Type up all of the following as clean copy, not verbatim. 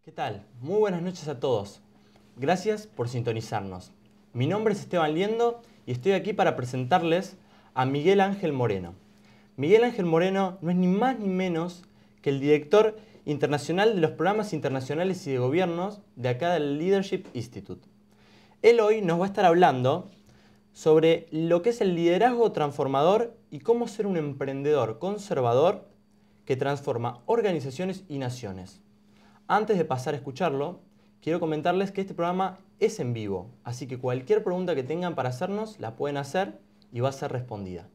¿Qué tal? Muy buenas noches a todos. Gracias por sintonizarnos. Mi nombre es Esteban Liendo y estoy aquí para presentarles a Miguel Ángel Moreno. Miguel Ángel Moreno no es ni más ni menos que el director internacional de los programas internacionales y de gobiernos de acá del Leadership Institute. Él hoy nos va a estar hablando sobre lo que es el liderazgo transformador y cómo ser un emprendedor conservador que transforma organizaciones y naciones. Antes de pasar a escucharlo, quiero comentarles que este programa es en vivo, así que cualquier pregunta que tengan para hacernos la pueden hacer y va a ser respondida.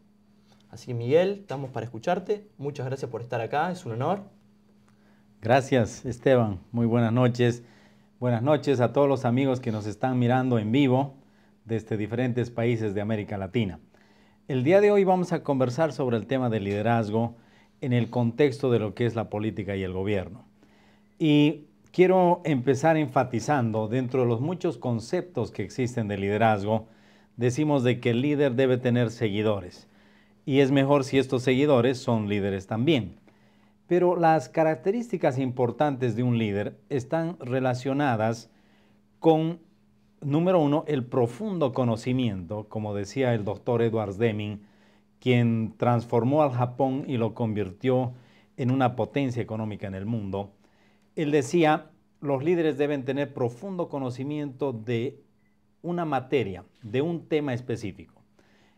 Así que Miguel, estamos para escucharte. Muchas gracias por estar acá, es un honor. Gracias, Esteban. Muy buenas noches. Buenas noches a todos los amigos que nos están mirando en vivo desde diferentes países de América Latina. El día de hoy vamos a conversar sobre el tema del liderazgo en el contexto de lo que es la política y el gobierno. Y quiero empezar enfatizando, dentro de los muchos conceptos que existen de liderazgo, decimos de que el líder debe tener seguidores. Y es mejor si estos seguidores son líderes también. Pero las características importantes de un líder están relacionadas con, número uno, el profundo conocimiento, como decía el doctor Edward Deming, quien transformó al Japón y lo convirtió en una potencia económica en el mundo. Él decía, los líderes deben tener profundo conocimiento de una materia, de un tema específico.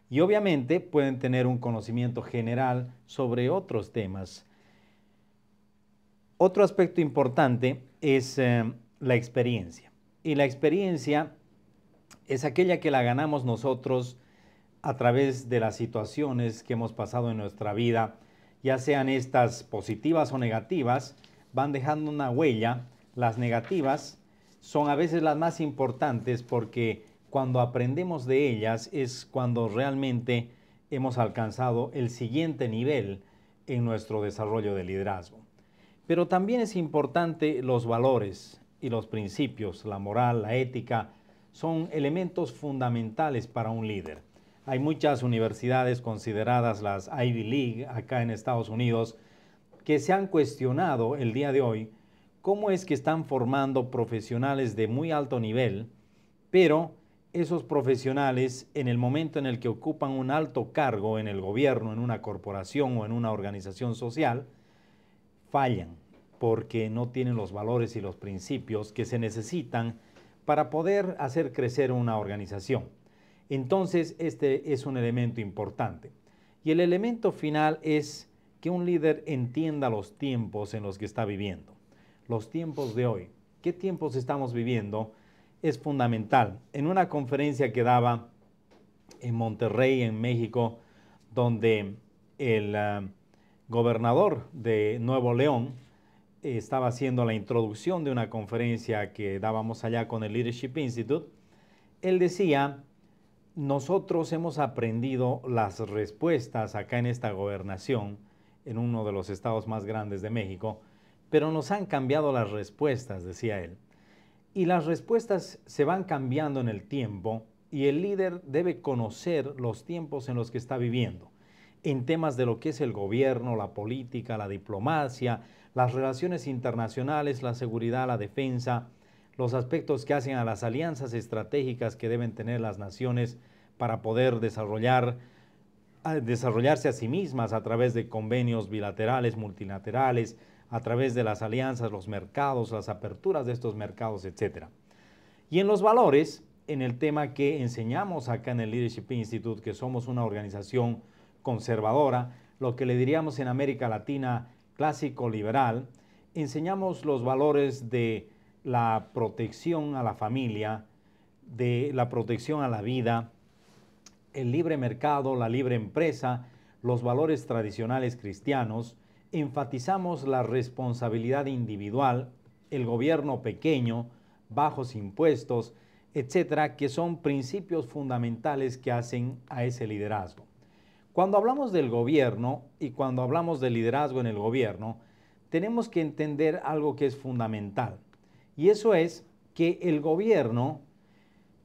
Y obviamente pueden tener un conocimiento general sobre otros temas. Otro aspecto importante es la experiencia. Y la experiencia es aquella que la ganamos nosotros a través de las situaciones que hemos pasado en nuestra vida, ya sean estas positivas o negativas, van dejando una huella. Las negativas son a veces las más importantes porque cuando aprendemos de ellas es cuando realmente hemos alcanzado el siguiente nivel en nuestro desarrollo de liderazgo. Pero también es importante los valores y los principios, la moral, la ética, son elementos fundamentales para un líder. Hay muchas universidades consideradas las Ivy League acá en Estados Unidos que se han cuestionado el día de hoy cómo es que están formando profesionales de muy alto nivel, pero esos profesionales en el momento en el que ocupan un alto cargo en el gobierno, en una corporación o en una organización social, fallan porque no tienen los valores y los principios que se necesitan para poder hacer crecer una organización. Entonces, este es un elemento importante. Y el elemento final es que un líder entienda los tiempos en los que está viviendo. Los tiempos de hoy. ¿Qué tiempos estamos viviendo? Es fundamental. En una conferencia que daba en Monterrey, en México, donde el gobernador de Nuevo León estaba haciendo la introducción de una conferencia que dábamos allá con el Leadership Institute, él decía, nosotros hemos aprendido las respuestas acá en esta gobernación, en uno de los estados más grandes de México, pero nos han cambiado las respuestas, decía él. Y las respuestas se van cambiando en el tiempo y el líder debe conocer los tiempos en los que está viviendo, en temas de lo que es el gobierno, la política, la diplomacia, las relaciones internacionales, la seguridad, la defensa, los aspectos que hacen a las alianzas estratégicas que deben tener las naciones para poder desarrollarse a sí mismas a través de convenios bilaterales, multilaterales, a través de las alianzas, los mercados, las aperturas de estos mercados, etc. Y en los valores, en el tema que enseñamos acá en el Leadership Institute, que somos una organización conservadora, lo que le diríamos en América Latina clásico liberal, enseñamos los valores de la protección a la familia, de la protección a la vida, el libre mercado, la libre empresa, los valores tradicionales cristianos, enfatizamos la responsabilidad individual, el gobierno pequeño, bajos impuestos, etcétera, que son principios fundamentales que hacen a ese liderazgo. Cuando hablamos del gobierno y cuando hablamos de liderazgo en el gobierno, tenemos que entender algo que es fundamental. Y eso es que el gobierno,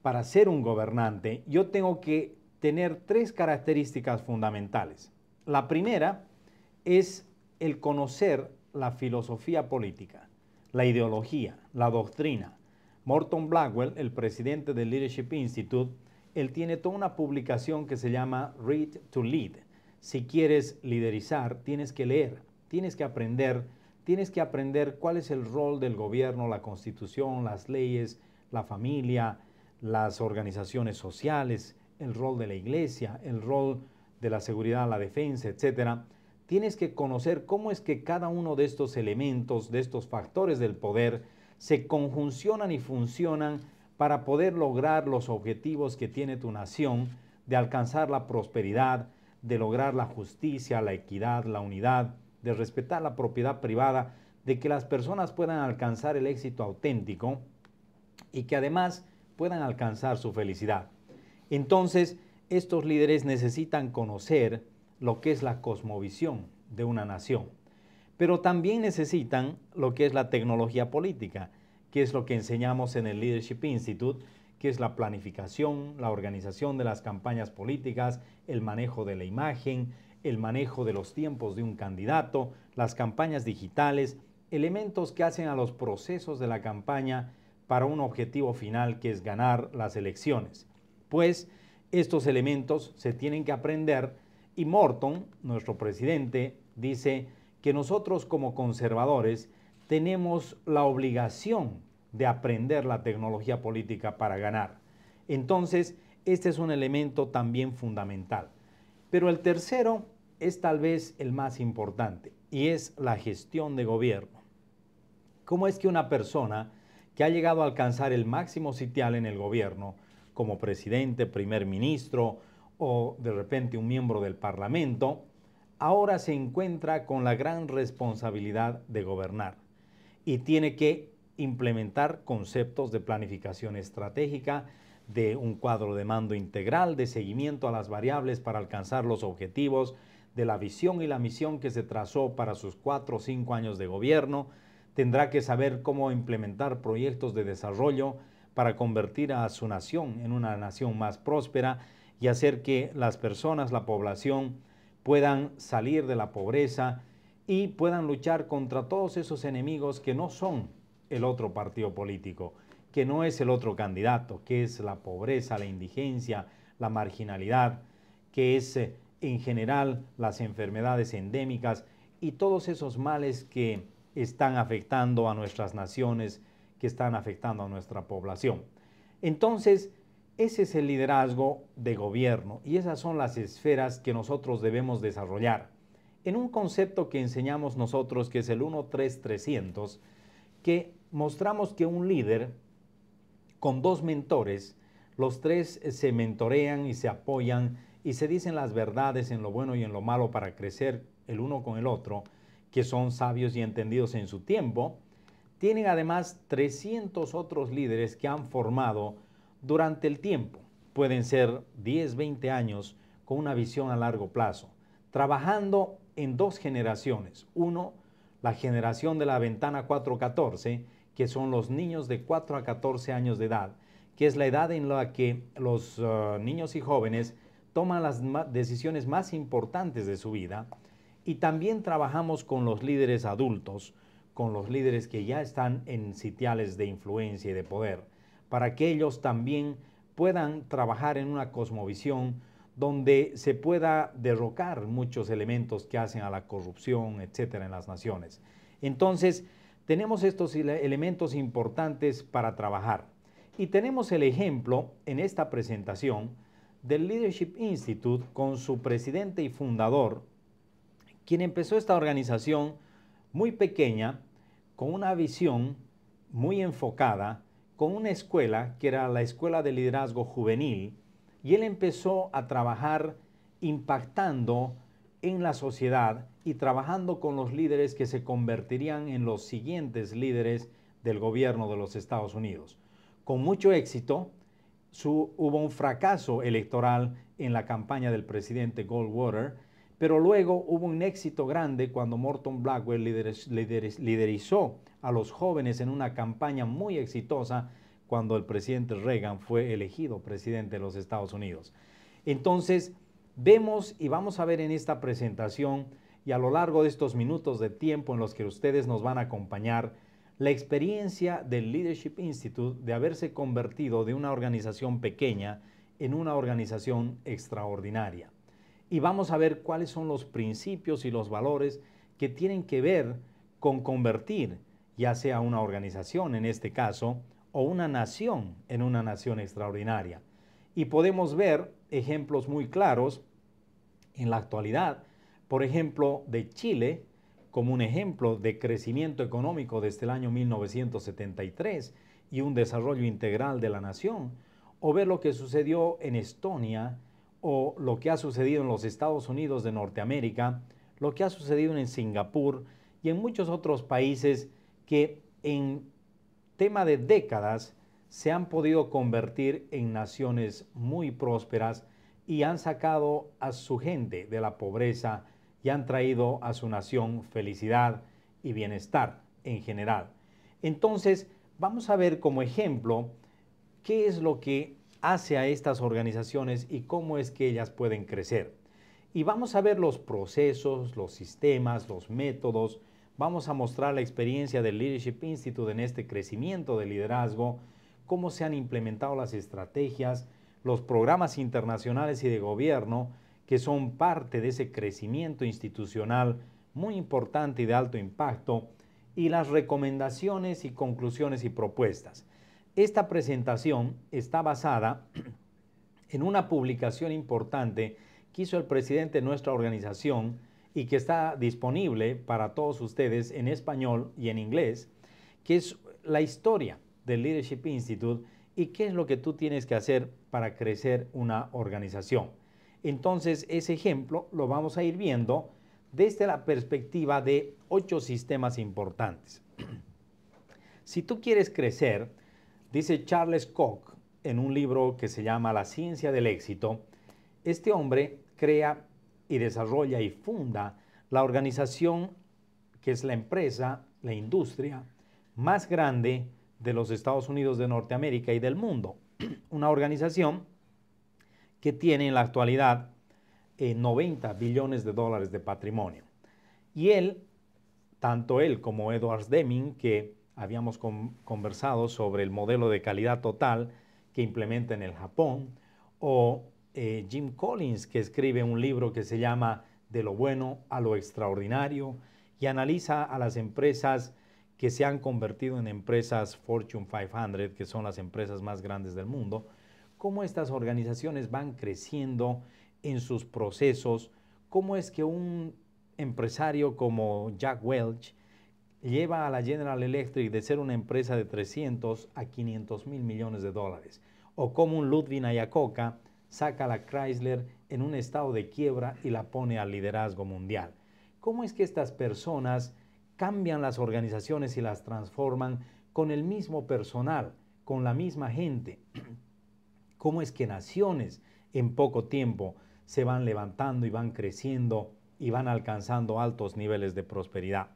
para ser un gobernante, yo tengo que tener tres características fundamentales. La primera es el conocer la filosofía política. la ideología, la doctrina. Morton Blackwell, el presidente del Leadership Institute, él tiene toda una publicación que se llama Read to Lead. Si quieres liderizar, tienes que leer, tienes que aprender cuál es el rol del gobierno, la constitución, las leyes, la familia, las organizaciones sociales, el rol de la iglesia, el rol de la seguridad, la defensa, etc. Tienes que conocer cómo es que cada uno de estos elementos, de estos factores del poder, se conjuncionan y funcionan para poder lograr los objetivos que tiene tu nación, de alcanzar la prosperidad, de lograr la justicia, la equidad, la unidad, de respetar la propiedad privada, de que las personas puedan alcanzar el éxito auténtico y que además puedan alcanzar su felicidad. Entonces, estos líderes necesitan conocer lo que es la cosmovisión de una nación, pero también necesitan lo que es la tecnología política, que es lo que enseñamos en el Leadership Institute, que es la planificación, la organización de las campañas políticas, el manejo de la imagen, el manejo de los tiempos de un candidato, las campañas digitales, elementos que hacen a los procesos de la campaña para un objetivo final que es ganar las elecciones. Pues estos elementos se tienen que aprender y Morton, nuestro presidente, dice que nosotros como conservadores tenemos la obligación de aprender la tecnología política para ganar. Entonces, este es un elemento también fundamental. Pero el tercero es tal vez el más importante y es la gestión de gobierno. ¿Cómo es que una persona que ha llegado a alcanzar el máximo sitial en el gobierno, como presidente, primer ministro o de repente un miembro del parlamento, ahora se encuentra con la gran responsabilidad de gobernar y tiene que implementar conceptos de planificación estratégica, de un cuadro de mando integral, de seguimiento a las variables para alcanzar los objetivos, de la visión y la misión que se trazó para sus 4 o 5 años de gobierno. Tendrá que saber cómo implementar proyectos de desarrollo para convertir a su nación en una nación más próspera y hacer que las personas, la población, puedan salir de la pobreza y puedan luchar contra todos esos enemigos que no son el otro partido político, que no es el otro candidato, que es la pobreza, la indigencia, la marginalidad, que es en general las enfermedades endémicas y todos esos males que están afectando a nuestras naciones, que están afectando a nuestra población. Entonces, ese es el liderazgo de gobierno y esas son las esferas que nosotros debemos desarrollar. En un concepto que enseñamos nosotros, que es el 1-3-300, que mostramos que un líder con 2 mentores, los 3 se mentorean y se apoyan y se dicen las verdades en lo bueno y en lo malo para crecer el uno con el otro, que son sabios y entendidos en su tiempo. Tienen además 300 otros líderes que han formado durante el tiempo. Pueden ser 10, 20 años con una visión a largo plazo, trabajando en 2 generaciones. Uno, la generación de la ventana 4-14, que son los niños de 4 a 14 años de edad, que es la edad en la que los niños y jóvenes toman las decisiones más importantes de su vida. Y también trabajamos con los líderes adultos, con los líderes que ya están en sitiales de influencia y de poder, para que ellos también puedan trabajar en una cosmovisión donde se pueda derrocar muchos elementos que hacen a la corrupción, etcétera, en las naciones. Entonces, tenemos estos elementos importantes para trabajar. Y tenemos el ejemplo en esta presentación del Leadership Institute con su presidente y fundador, quien empezó esta organización muy pequeña, con una visión muy enfocada, con una escuela que era la Escuela de Liderazgo Juvenil, y él empezó a trabajar impactando en la sociedad y trabajando con los líderes que se convertirían en los siguientes líderes del gobierno de los Estados Unidos. Con mucho éxito, hubo un fracaso electoral en la campaña del presidente Goldwater, pero luego hubo un éxito grande cuando Morton Blackwell liderizó a los jóvenes en una campaña muy exitosa cuando el presidente Reagan fue elegido presidente de los Estados Unidos. Entonces, vemos y vamos a ver en esta presentación y a lo largo de estos minutos de tiempo en los que ustedes nos van a acompañar la experiencia del Leadership Institute de haberse convertido de una organización pequeña en una organización extraordinaria. Y vamos a ver cuáles son los principios y los valores que tienen que ver con convertir ya sea una organización en este caso o una nación en una nación extraordinaria. Y podemos ver ejemplos muy claros en la actualidad, por ejemplo, de Chile, como un ejemplo de crecimiento económico desde el año 1973 y un desarrollo integral de la nación, o ver lo que sucedió en Estonia, o lo que ha sucedido en los Estados Unidos de Norteamérica, lo que ha sucedido en Singapur y en muchos otros países que en tema de décadas se han podido convertir en naciones muy prósperas y han sacado a su gente de la pobreza y han traído a su nación felicidad y bienestar en general. Entonces, vamos a ver como ejemplo qué es lo que hace a estas organizaciones y cómo es que ellas pueden crecer. Y vamos a ver los procesos, los sistemas, los métodos. Vamos a mostrar la experiencia del Leadership Institute en este crecimiento de liderazgo, cómo se han implementado las estrategias, los programas internacionales y de gobierno que son parte de ese crecimiento institucional muy importante y de alto impacto, y las recomendaciones y conclusiones y propuestas. Esta presentación está basada en una publicación importante que hizo el presidente de nuestra organización y que está disponible para todos ustedes en español y en inglés, que es la historia del Leadership Institute y qué es lo que tú tienes que hacer para crecer una organización. Entonces, ese ejemplo lo vamos a ir viendo desde la perspectiva de 8 sistemas importantes. Si tú quieres crecer, dice Charles Koch en un libro que se llama La ciencia del éxito, este hombre crea y desarrolla y funda la organización que es la empresa, la industria más grande de los Estados Unidos de Norteamérica y del mundo. Una organización que tiene en la actualidad 90 billones de dólares de patrimonio. Y él, tanto él como Edward Deming, que habíamos conversado sobre el modelo de calidad total que implementa en el Japón, o Jim Collins, que escribe un libro que se llama De lo bueno a lo extraordinario y analiza a las empresas que se han convertido en empresas Fortune 500, que son las empresas más grandes del mundo, cómo estas organizaciones van creciendo en sus procesos, cómo es que un empresario como Jack Welch lleva a la General Electric de ser una empresa de 300 a 500 mil millones de dólares, o cómo un Ludwig Ayacoca saca a la Chrysler en un estado de quiebra y la pone al liderazgo mundial. ¿Cómo es que estas personas cambian las organizaciones y las transforman con el mismo personal, con la misma gente? ¿Cómo es que naciones en poco tiempo se van levantando y van creciendo y van alcanzando altos niveles de prosperidad?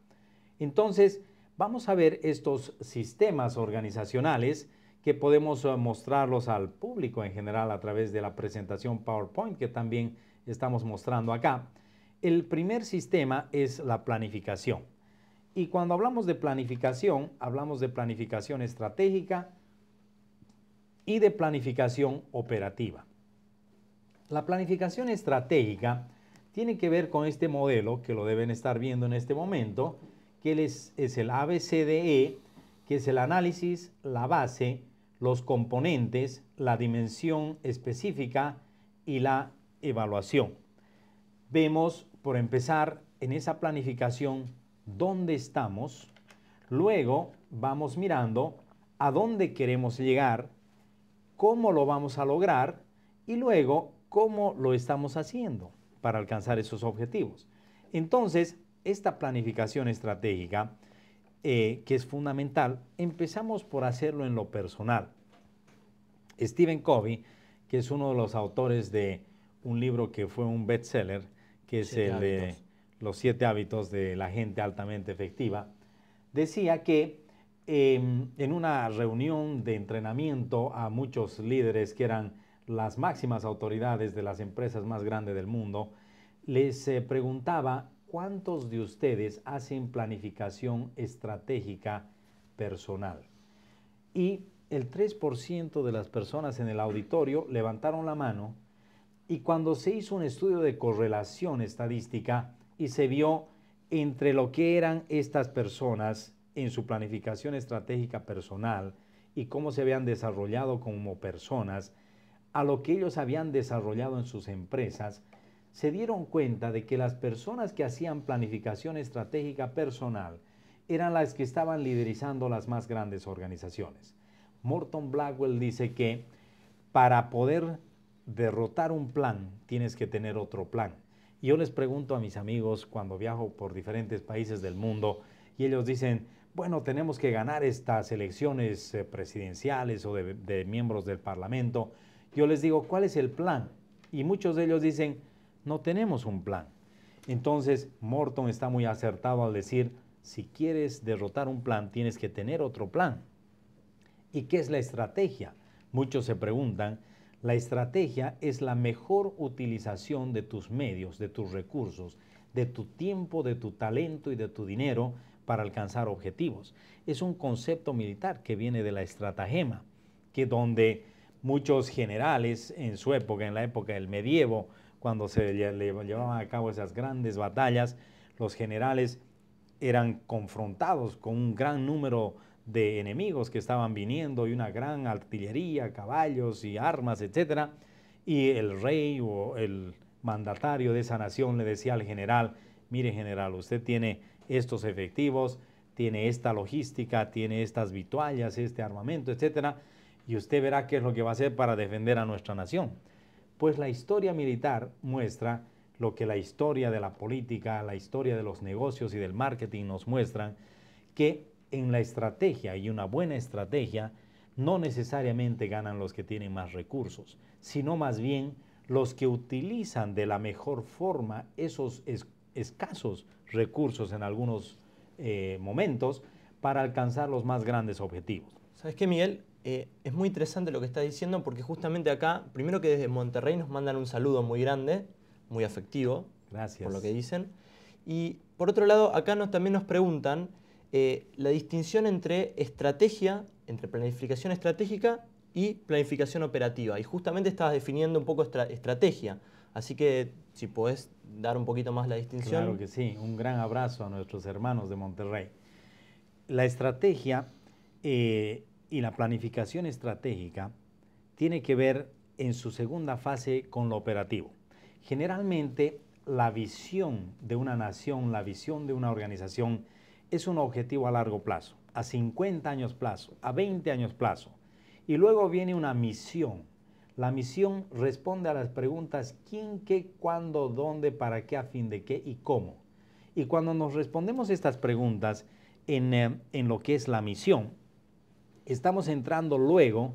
Entonces, vamos a ver estos sistemas organizacionales que podemos mostrarlos al público en general a través de la presentación PowerPoint que también estamos mostrando acá. El primer sistema es la planificación. Y cuando hablamos de planificación estratégica y de planificación operativa. La planificación estratégica tiene que ver con este modelo que lo deben estar viendo en este momento, que es el ABCDE, que es el análisis, la base, los componentes, la dimensión específica y la evaluación. Vemos, por empezar, en esa planificación dónde estamos, luego vamos mirando a dónde queremos llegar, cómo lo vamos a lograr y luego cómo lo estamos haciendo para alcanzar esos objetivos. Entonces, esta planificación estratégica, que es fundamental, empezamos por hacerlo en lo personal. Stephen Covey, que es uno de los autores de un libro que fue un bestseller, que es el de Los 7 hábitos de la gente altamente efectiva, decía que en una reunión de entrenamiento a muchos líderes que eran las máximas autoridades de las empresas más grandes del mundo, les preguntaba: ¿cuántos de ustedes hacen planificación estratégica personal. Y el 3% de las personas en el auditorio levantaron la mano, y cuando se hizo un estudio de correlación estadística y se vio entre lo que eran estas personas en su planificación estratégica personal y cómo se habían desarrollado como personas, a lo que ellos habían desarrollado en sus empresas, se dieron cuenta de que las personas que hacían planificación estratégica personal eran las que estaban liderizando las más grandes organizaciones. Morton Blackwell dice que para poder derrotar un plan tienes que tener otro plan. Y yo les pregunto a mis amigos cuando viajo por diferentes países del mundo y ellos dicen, bueno, tenemos que ganar estas elecciones presidenciales o de miembros del Parlamento. Yo les digo, ¿cuál es el plan? Y muchos de ellos dicen, no tenemos un plan. Entonces, Morton está muy acertado al decir, si quieres derrotar un plan, tienes que tener otro plan. ¿Y qué es la estrategia? Muchos se preguntan. La estrategia es la mejor utilización de tus medios, de tus recursos, de tu tiempo, de tu talento y de tu dinero para alcanzar objetivos. Es un concepto militar que viene de la estratagema, que donde muchos generales en su época, en la época del medievo, cuando se llevaban a cabo esas grandes batallas, los generales eran confrontados con un gran número de enemigos que estaban viniendo y una gran artillería, caballos y armas, etc. Y el rey o el mandatario de esa nación le decía al general, mire general, usted tiene estos efectivos, tiene esta logística, tiene estas vituallas, este armamento, etc. Y usted verá qué es lo que va a hacer para defender a nuestra nación. Pues la historia militar muestra lo que la historia de la política, la historia de los negocios y del marketing nos muestran, que en la estrategia, y una buena estrategia, no necesariamente ganan los que tienen más recursos, sino más bien los que utilizan de la mejor forma esos escasos recursos en algunos momentos para alcanzar los más grandes objetivos. ¿Sabes qué, Miguel? Es muy interesante lo que estás diciendo porque justamente acá, primero que desde Monterrey nos mandan un saludo muy grande, muy afectivo. Gracias. Por lo que dicen. Y por otro lado, acá también nos preguntan la distinción entre estrategia, entre planificación estratégica y planificación operativa. Y justamente estabas definiendo un poco estrategia. Así que si podés dar un poquito más la distinción. Claro que sí. Un gran abrazo a nuestros hermanos de Monterrey. La estrategia y la planificación estratégica tiene que ver en su segunda fase con lo operativo. Generalmente la visión de una nación, la visión de una organización es un objetivo a largo plazo, a 50 años plazo, a 20 años plazo. Y luego viene una misión. La misión responde a las preguntas quién, qué, cuándo, dónde, para qué, a fin de qué y cómo. Y cuando nos respondemos estas preguntas en lo que es la misión, estamos entrando luego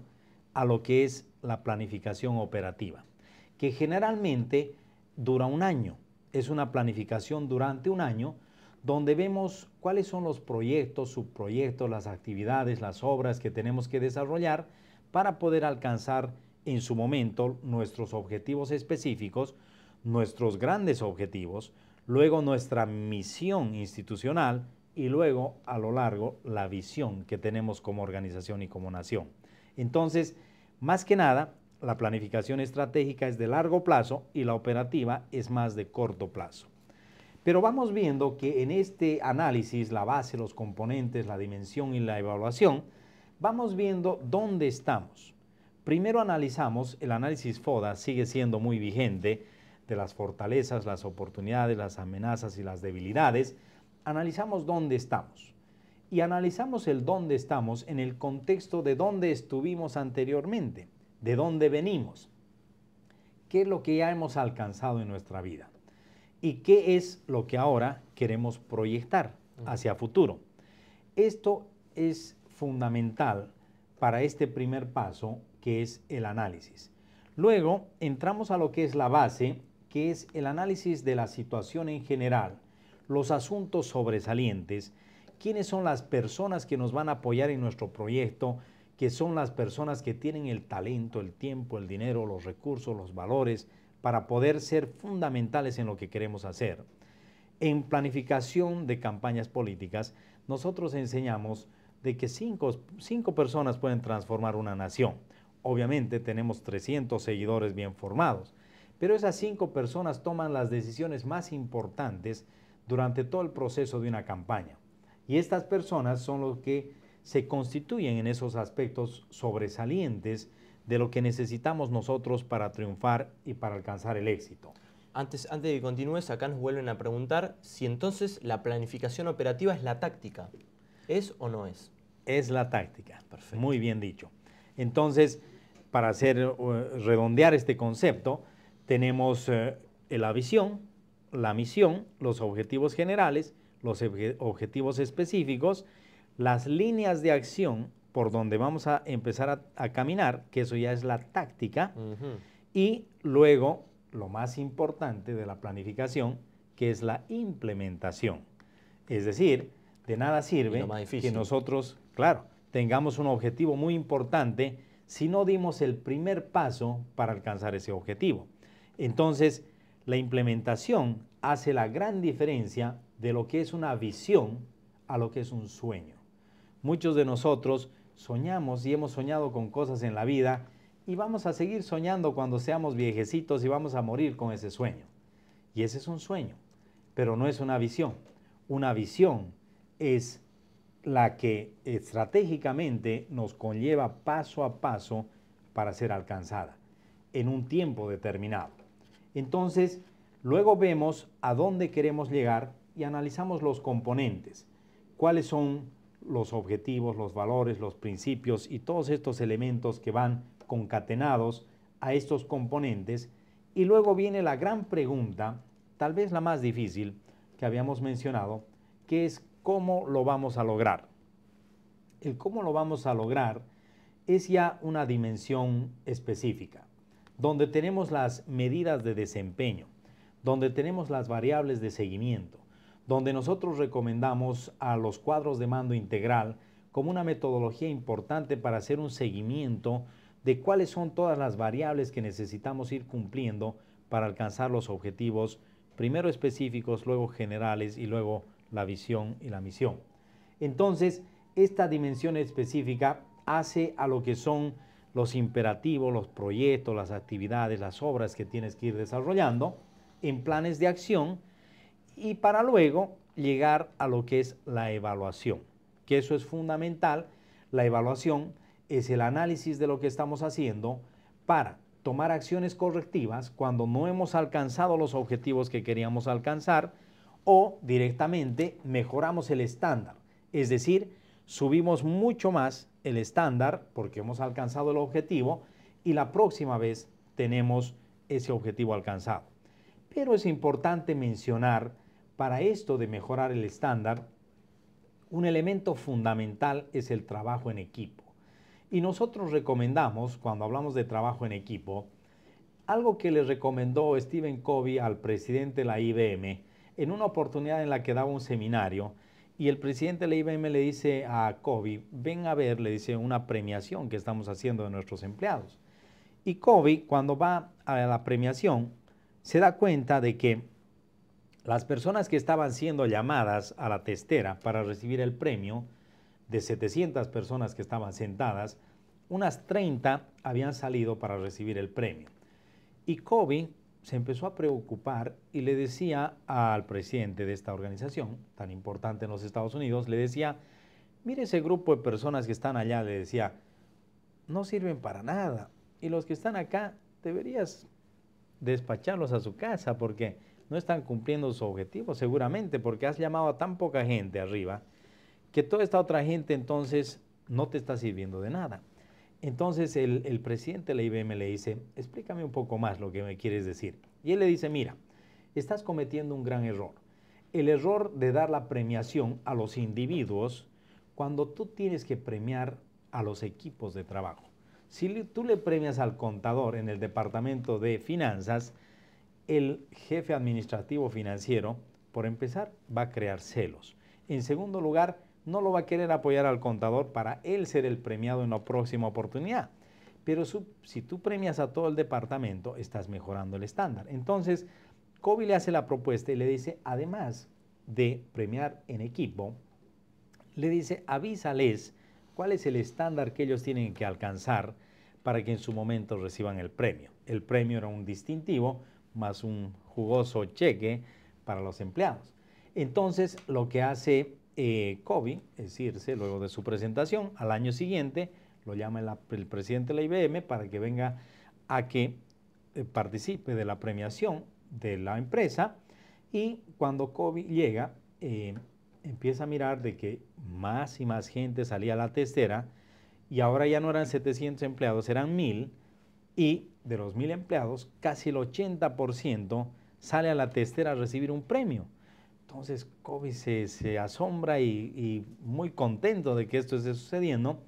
a lo que es la planificación operativa, que generalmente dura un año. Es una planificación durante un año donde vemos cuáles son los proyectos, subproyectos, las actividades, las obras que tenemos que desarrollar para poder alcanzar en su momento nuestros objetivos específicos, nuestros grandes objetivos, luego nuestra misión institucional y luego a lo largo la visión que tenemos como organización y como nación. Entonces, más que nada, la planificación estratégica es de largo plazo y la operativa es más de corto plazo. Pero vamos viendo que en este análisis, la base, los componentes, la dimensión y la evaluación, vamos viendo dónde estamos. Primero analizamos, el análisis FODA sigue siendo muy vigente, de las fortalezas, las oportunidades, las amenazas y las debilidades. Analizamos dónde estamos. Y analizamos el dónde estamos en el contexto de dónde estuvimos anteriormente, de dónde venimos, qué es lo que ya hemos alcanzado en nuestra vida y qué es lo que ahora queremos proyectar hacia futuro. Esto es fundamental para este primer paso, que es el análisis. Luego entramos a lo que es la base, que es el análisis de la situación en general, los asuntos sobresalientes, quiénes son las personas que nos van a apoyar en nuestro proyecto, que son las personas que tienen el talento, el tiempo, el dinero, los recursos, los valores, para poder ser fundamentales en lo que queremos hacer. En planificación de campañas políticas, nosotros enseñamos de que cinco personas pueden transformar una nación. Obviamente tenemos 300 seguidores bien formados, pero esas 5 personas toman las decisiones más importantes durante todo el proceso de una campaña. Y estas personas son los que se constituyen en esos aspectos sobresalientes de lo que necesitamos nosotros para triunfar y para alcanzar el éxito. Antes de que continúes, acá nos vuelven a preguntar si entonces la planificación operativa es la táctica. ¿Es o no es? Es la táctica. Perfecto. Muy bien dicho. Entonces, para redondear este concepto, tenemos la visión, la misión, los objetivos generales, los objetivos específicos, las líneas de acción por donde vamos a empezar a caminar, que eso ya es la táctica, y luego lo más importante de la planificación, que es la implementación. Es decir, de nada sirve que nosotros, claro, tengamos un objetivo muy importante si no dimos el primer paso para alcanzar ese objetivo. Entonces, la implementación hace la gran diferencia de lo que es una visión a lo que es un sueño. Muchos de nosotros soñamos y hemos soñado con cosas en la vida y vamos a seguir soñando cuando seamos viejecitos y vamos a morir con ese sueño. Y ese es un sueño, pero no es una visión. Una visión es la que estratégicamente nos conlleva paso a paso para ser alcanzada en un tiempo determinado. Entonces, luego vemos a dónde queremos llegar y analizamos los componentes. ¿Cuáles son los objetivos, los valores, los principios y todos estos elementos que van concatenados a estos componentes? Y luego viene la gran pregunta, tal vez la más difícil que habíamos mencionado, que es ¿cómo lo vamos a lograr? El cómo lo vamos a lograr es ya una dimensión específica, donde tenemos las medidas de desempeño, donde tenemos las variables de seguimiento, donde nosotros recomendamos a los cuadros de mando integral como una metodología importante para hacer un seguimiento de cuáles son todas las variables que necesitamos ir cumpliendo para alcanzar los objetivos, primero específicos, luego generales y luego la visión y la misión. Entonces, esta dimensión específica hace a lo que son los imperativos, los proyectos, las actividades, las obras que tienes que ir desarrollando en planes de acción y para luego llegar a lo que es la evaluación, que eso es fundamental. La evaluación es el análisis de lo que estamos haciendo para tomar acciones correctivas cuando no hemos alcanzado los objetivos que queríamos alcanzar o directamente mejoramos el estándar, es decir, subimos mucho más el estándar porque hemos alcanzado el objetivo y la próxima vez tenemos ese objetivo alcanzado. Pero es importante mencionar, para esto de mejorar el estándar, un elemento fundamental es el trabajo en equipo. Y nosotros recomendamos, cuando hablamos de trabajo en equipo, algo que le recomendó Stephen Covey al presidente de la IBM en una oportunidad en la que daba un seminario. Y el presidente de la IBM le dice a Covey, ven a ver, le dice, una premiación que estamos haciendo de nuestros empleados. Y Covey, cuando va a la premiación, se da cuenta de que las personas que estaban siendo llamadas a la testera para recibir el premio, de 700 personas que estaban sentadas, unas 30 habían salido para recibir el premio. Y Covey se empezó a preocupar y le decía al presidente de esta organización tan importante en los Estados Unidos, le decía, mire ese grupo de personas que están allá, le decía, no sirven para nada. Y los que están acá, deberías despacharlos a su casa porque no están cumpliendo sus objetivos, seguramente, porque has llamado a tan poca gente arriba que toda esta otra gente entonces no te está sirviendo de nada. Entonces el presidente de la IBM le dice, explícame un poco más lo que me quieres decir. Y él le dice, mira, estás cometiendo un gran error. El error de dar la premiación a los individuos cuando tú tienes que premiar a los equipos de trabajo. Si tú le premias al contador en el departamento de finanzas, el jefe administrativo financiero, por empezar, va a crear celos. En segundo lugar, no lo va a querer apoyar al contador para él ser el premiado en la próxima oportunidad. Pero si tú premias a todo el departamento, estás mejorando el estándar. Entonces, Covey le hace la propuesta y le dice, además de premiar en equipo, le dice, avísales cuál es el estándar que ellos tienen que alcanzar para que en su momento reciban el premio. El premio era un distintivo más un jugoso cheque para los empleados. Entonces, lo que hace Covey es irse luego de su presentación, al año siguiente lo llama el presidente de la IBM para que venga a que participe de la premiación de la empresa, y cuando Covey llega, empieza a mirar de que más y más gente salía a la testera, y ahora ya no eran 700 empleados, eran 1000, y de los 1000 empleados, casi el 80% sale a la testera a recibir un premio. Entonces Covey se asombra y muy contento de que esto esté sucediendo,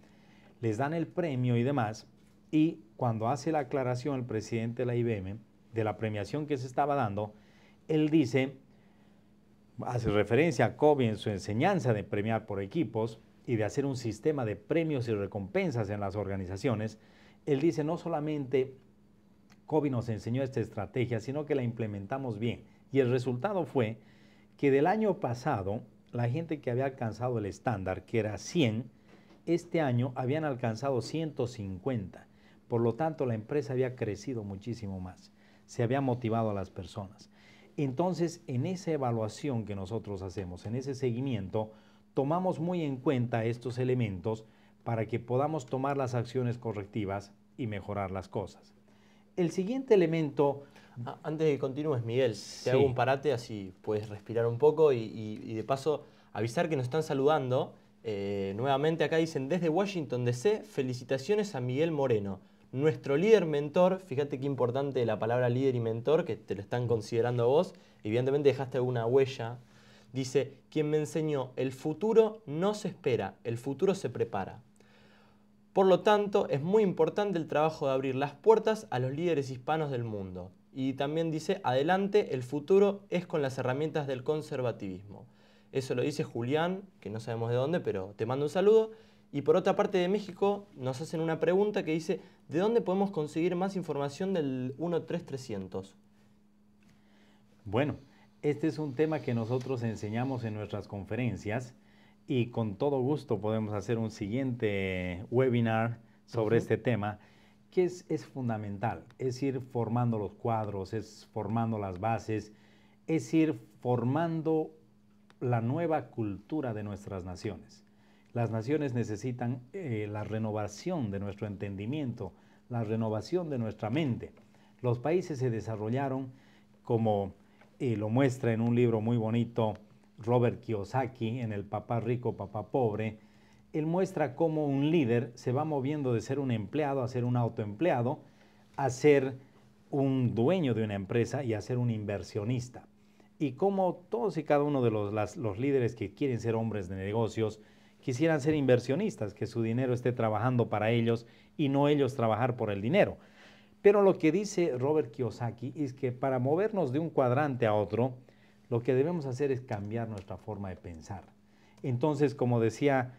les dan el premio y demás, y cuando hace la aclaración el presidente de la IBM de la premiación que se estaba dando, él dice, hace referencia a Covey en su enseñanza de premiar por equipos y de hacer un sistema de premios y recompensas en las organizaciones. Él dice, no solamente Covey nos enseñó esta estrategia, sino que la implementamos bien. Y el resultado fue que del año pasado, la gente que había alcanzado el estándar, que era 100, este año habían alcanzado 150. Por lo tanto, la empresa había crecido muchísimo más. Se había motivado a las personas. Entonces, en esa evaluación que nosotros hacemos, en ese seguimiento, tomamos muy en cuenta estos elementos para que podamos tomar las acciones correctivas y mejorar las cosas. El siguiente elemento... Antes de que continúes, Miguel, sí, te hago un parate, así puedes respirar un poco y de paso avisar que nos están saludando. Nuevamente acá dicen, desde Washington DC, felicitaciones a Miguel Moreno, nuestro líder mentor. Fíjate qué importante la palabra líder y mentor, que te lo están considerando a vos. Evidentemente dejaste alguna huella. Dice, quien me enseñó, el futuro no se espera, el futuro se prepara. Por lo tanto, es muy importante el trabajo de abrir las puertas a los líderes hispanos del mundo. Y también dice, adelante, el futuro es con las herramientas del conservativismo. Eso lo dice Julián, que no sabemos de dónde, pero te mando un saludo. Y por otra parte de México nos hacen una pregunta que dice, ¿de dónde podemos conseguir más información del 13300? Bueno, este es un tema que nosotros enseñamos en nuestras conferencias y con todo gusto podemos hacer un siguiente webinar sobre este tema, que es fundamental. Es ir formando los cuadros, es formando las bases, es ir formando la nueva cultura de nuestras naciones. Las naciones necesitan la renovación de nuestro entendimiento, la renovación de nuestra mente. Los países se desarrollaron como lo muestra en un libro muy bonito Robert Kiyosaki, en El Papá Rico, Papá Pobre. Él muestra cómo un líder se va moviendo de ser un empleado a ser un autoempleado, a ser un dueño de una empresa y a ser un inversionista. Y cómo todos y cada uno de los líderes que quieren ser hombres de negocios quisieran ser inversionistas, que su dinero esté trabajando para ellos y no ellos trabajar por el dinero. Pero lo que dice Robert Kiyosaki es que para movernos de un cuadrante a otro, lo que debemos hacer es cambiar nuestra forma de pensar. Entonces, como decía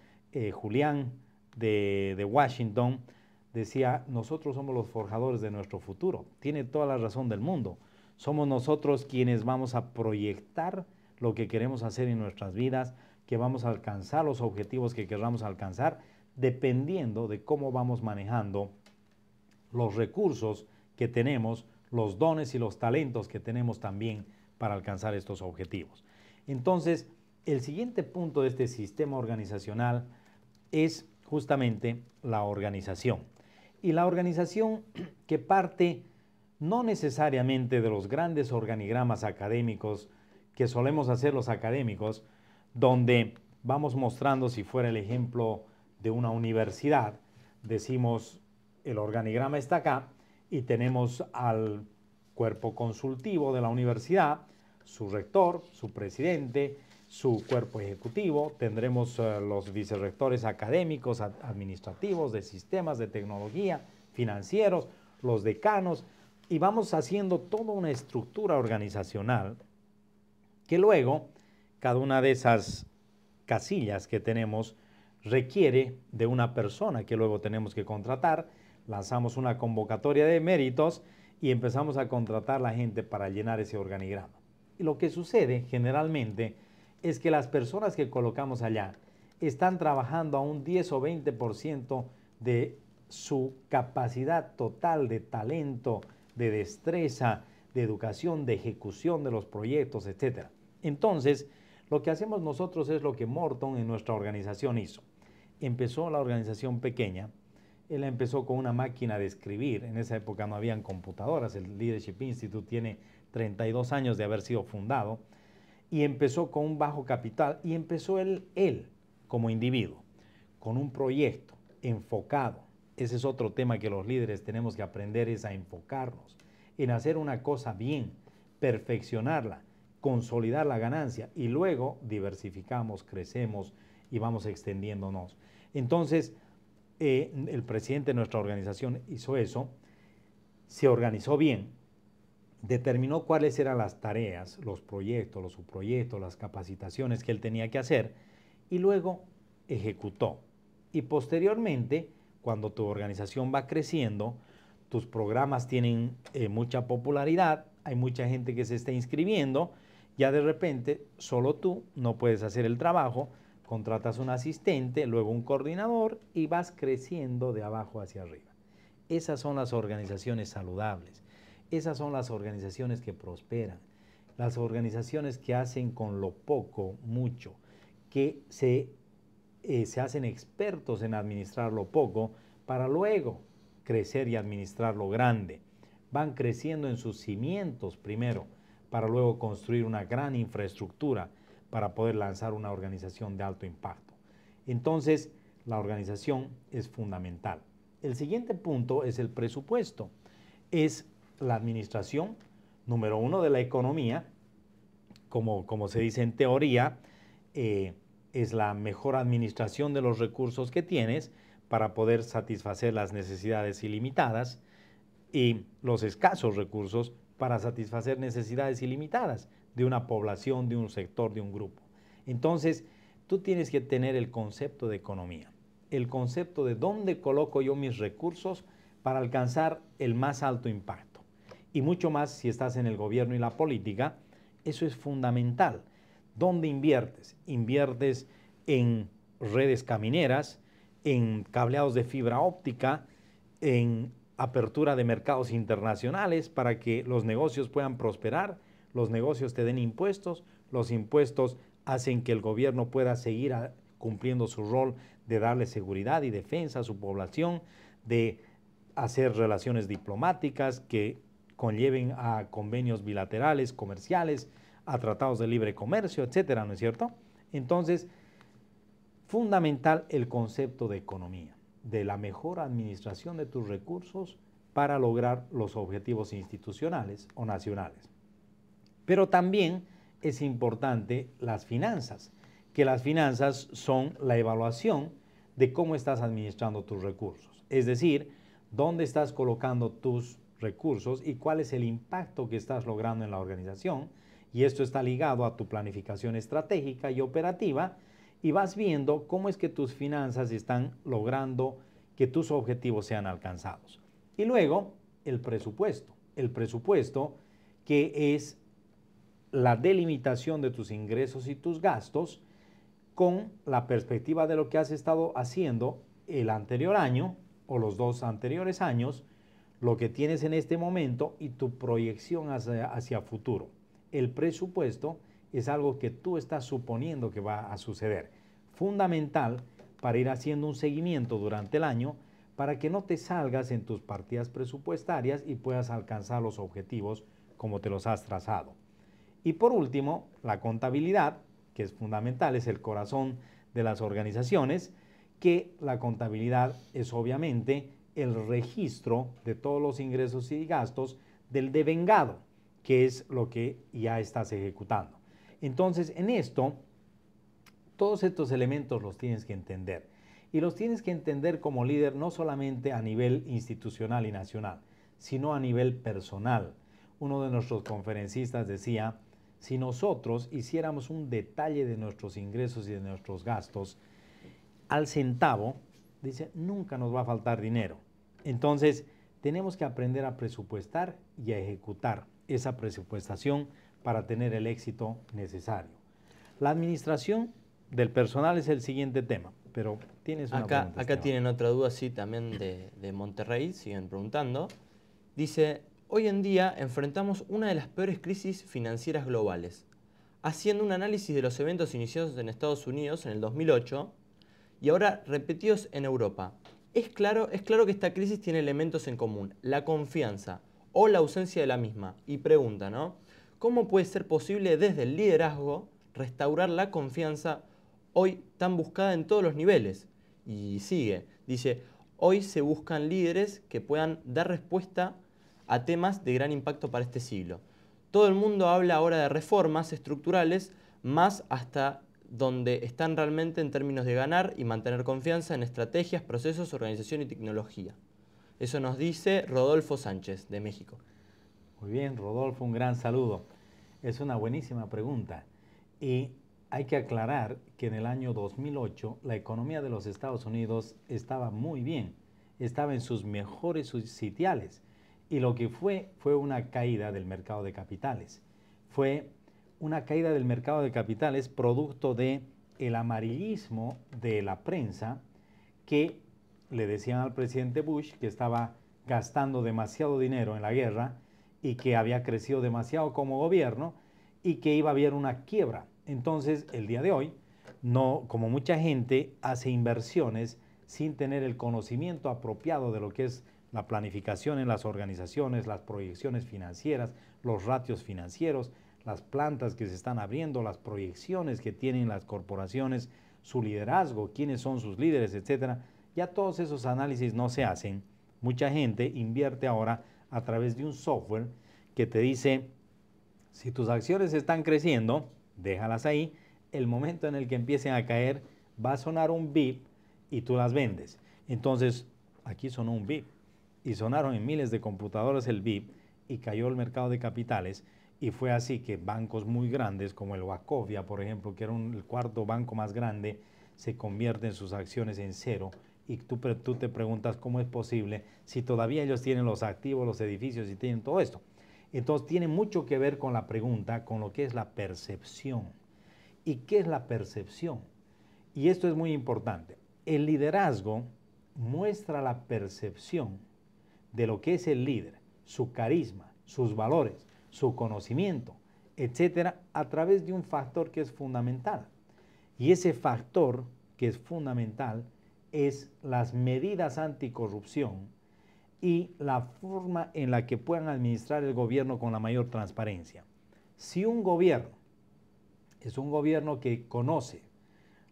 Julián de Washington, decía, nosotros somos los forjadores de nuestro futuro. Tiene toda la razón del mundo. Somos nosotros quienes vamos a proyectar lo que queremos hacer en nuestras vidas, que vamos a alcanzar los objetivos que queramos alcanzar, dependiendo de cómo vamos manejando los recursos que tenemos, los dones y los talentos que tenemos también para alcanzar estos objetivos. Entonces, el siguiente punto de este sistema organizacional es justamente la organización. Y la organización que parte no necesariamente de los grandes organigramas académicos que solemos hacer los académicos, donde vamos mostrando, si fuera el ejemplo de una universidad, decimos el organigrama está acá y tenemos al cuerpo consultivo de la universidad, su rector, su presidente, su cuerpo ejecutivo, tendremos los vicerrectores académicos, administrativos, de sistemas, de tecnología, financieros, los decanos, y vamos haciendo toda una estructura organizacional que luego cada una de esas casillas que tenemos requiere de una persona que luego tenemos que contratar. Lanzamos una convocatoria de méritos y empezamos a contratar a la gente para llenar ese organigrama. Y lo que sucede generalmente es que las personas que colocamos allá están trabajando a un 10 o 20% de su capacidad total de talento, de destreza, de educación, de ejecución de los proyectos, etc. Entonces, lo que hacemos nosotros es lo que Morton en nuestra organización hizo. Empezó la organización pequeña, él empezó con una máquina de escribir, en esa época no habían computadoras, el Leadership Institute tiene 32 años de haber sido fundado, y empezó con un bajo capital, y empezó él como individuo, con un proyecto enfocado. Ese es otro tema que los líderes tenemos que aprender, es a enfocarnos en hacer una cosa bien, perfeccionarla, consolidar la ganancia y luego diversificamos, crecemos y vamos extendiéndonos. Entonces, el presidente de nuestra organización hizo eso, se organizó bien, determinó cuáles eran las tareas, los proyectos, los subproyectos, las capacitaciones que él tenía que hacer y luego ejecutó. Y posteriormente, cuando tu organización va creciendo, tus programas tienen mucha popularidad, hay mucha gente que se está inscribiendo, ya de repente solo tú no puedes hacer el trabajo, contratas un asistente, luego un coordinador y vas creciendo de abajo hacia arriba. Esas son las organizaciones saludables, esas son las organizaciones que prosperan, las organizaciones que hacen con lo poco, mucho, que se hacen expertos en administrar lo poco para luego crecer y administrar lo grande. Van creciendo en sus cimientos primero, para luego construir una gran infraestructura para poder lanzar una organización de alto impacto. Entonces, la organización es fundamental. El siguiente punto es el presupuesto. Es la administración, número uno, de la economía, como se dice en teoría, es la mejor administración de los recursos que tienes para poder satisfacer las necesidades ilimitadas y los escasos recursos para satisfacer necesidades ilimitadas de una población, de un sector, de un grupo. Entonces, tú tienes que tener el concepto de economía, el concepto de dónde coloco yo mis recursos para alcanzar el más alto impacto. Y mucho más si estás en el gobierno y la política, eso es fundamental. ¿Dónde inviertes? Inviertes en redes camineras, en cableados de fibra óptica, en apertura de mercados internacionales para que los negocios puedan prosperar, los negocios te den impuestos, los impuestos hacen que el gobierno pueda seguir cumpliendo su rol de darle seguridad y defensa a su población, de hacer relaciones diplomáticas que conlleven a convenios bilaterales, comerciales, a tratados de libre comercio, etcétera, ¿no es cierto? Entonces, fundamental el concepto de economía, de la mejor administración de tus recursos para lograr los objetivos institucionales o nacionales. Pero también es importante las finanzas, que las finanzas son la evaluación de cómo estás administrando tus recursos, es decir, dónde estás colocando tus recursos y cuál es el impacto que estás logrando en la organización, y esto está ligado a tu planificación estratégica y operativa, y vas viendo cómo es que tus finanzas están logrando que tus objetivos sean alcanzados. Y luego, el presupuesto que es la delimitación de tus ingresos y tus gastos con la perspectiva de lo que has estado haciendo el anterior año o los 2 anteriores años, lo que tienes en este momento y tu proyección hacia futuro. El presupuesto es algo que tú estás suponiendo que va a suceder. Fundamental para ir haciendo un seguimiento durante el año para que no te salgas en tus partidas presupuestarias y puedas alcanzar los objetivos como te los has trazado. Y por último, la contabilidad, que es fundamental, es el corazón de las organizaciones, que la contabilidad es obviamente el registro de todos los ingresos y gastos del devengado, que es lo que ya estás ejecutando. Entonces, en esto, todos estos elementos los tienes que entender. Y los tienes que entender como líder no solamente a nivel institucional y nacional, sino a nivel personal. Uno de nuestros conferencistas decía, si nosotros hiciéramos un detalle de nuestros ingresos y de nuestros gastos al centavo, dice, nunca nos va a faltar dinero. Entonces, tenemos que aprender a presupuestar y a ejecutar esa presupuestación para tener el éxito necesario. La administración del personal es el siguiente tema, pero tienes una pregunta, Acá Esteban. tienen otra duda, sí, también de Monterrey, siguen preguntando. Dice, hoy en día enfrentamos una de las peores crisis financieras globales. Haciendo un análisis de los eventos iniciados en Estados Unidos en el 2008 y ahora repetidos en Europa. Es claro que esta crisis tiene elementos en común, la confianza o la ausencia de la misma. Y pregunta, ¿no? ¿Cómo puede ser posible desde el liderazgo restaurar la confianza hoy tan buscada en todos los niveles? Y sigue, dice, hoy se buscan líderes que puedan dar respuesta a temas de gran impacto para este siglo. Todo el mundo habla ahora de reformas estructurales, más hasta donde están realmente en términos de ganar y mantener confianza en estrategias, procesos, organización y tecnología. Eso nos dice Rodolfo Sánchez, de México. Muy bien, Rodolfo, un gran saludo. Es una buenísima pregunta. Y hay que aclarar que en el año 2008 la economía de los Estados Unidos estaba muy bien, estaba en sus mejores sitiales. Y lo que fue una caída del mercado de capitales. Fue una caída del mercado de capitales producto de el amarillismo de la prensa que le decían al presidente Bush que estaba gastando demasiado dinero en la guerra y que había crecido demasiado como gobierno y que iba a haber una quiebra. Entonces, el día de hoy, no, como mucha gente hace inversiones sin tener el conocimiento apropiado de lo que es la planificación en las organizaciones, las proyecciones financieras, los ratios financieros, las plantas que se están abriendo, las proyecciones que tienen las corporaciones, su liderazgo, quiénes son sus líderes, etcétera. Ya todos esos análisis no se hacen. Mucha gente invierte ahora a través de un software que te dice, si tus acciones están creciendo, déjalas ahí, el momento en el que empiecen a caer, va a sonar un bip y tú las vendes. Entonces, aquí sonó un bip y sonaron en miles de computadoras el bip y cayó el mercado de capitales y fue así que bancos muy grandes como el Wachovia, por ejemplo, que era el cuarto banco más grande, se convierte en sus acciones en cero y tú te preguntas cómo es posible si todavía ellos tienen los activos, los edificios y tienen todo esto. Entonces tiene mucho que ver con la pregunta, con lo que es la percepción. ¿Y qué es la percepción? Y esto es muy importante. El liderazgo muestra la percepción de lo que es el líder, su carisma, sus valores, su conocimiento, etcétera, a través de un factor que es fundamental. Y ese factor que es fundamental es las medidas anticorrupción y la forma en la que puedan administrar el gobierno con la mayor transparencia. Si un gobierno es un gobierno que conoce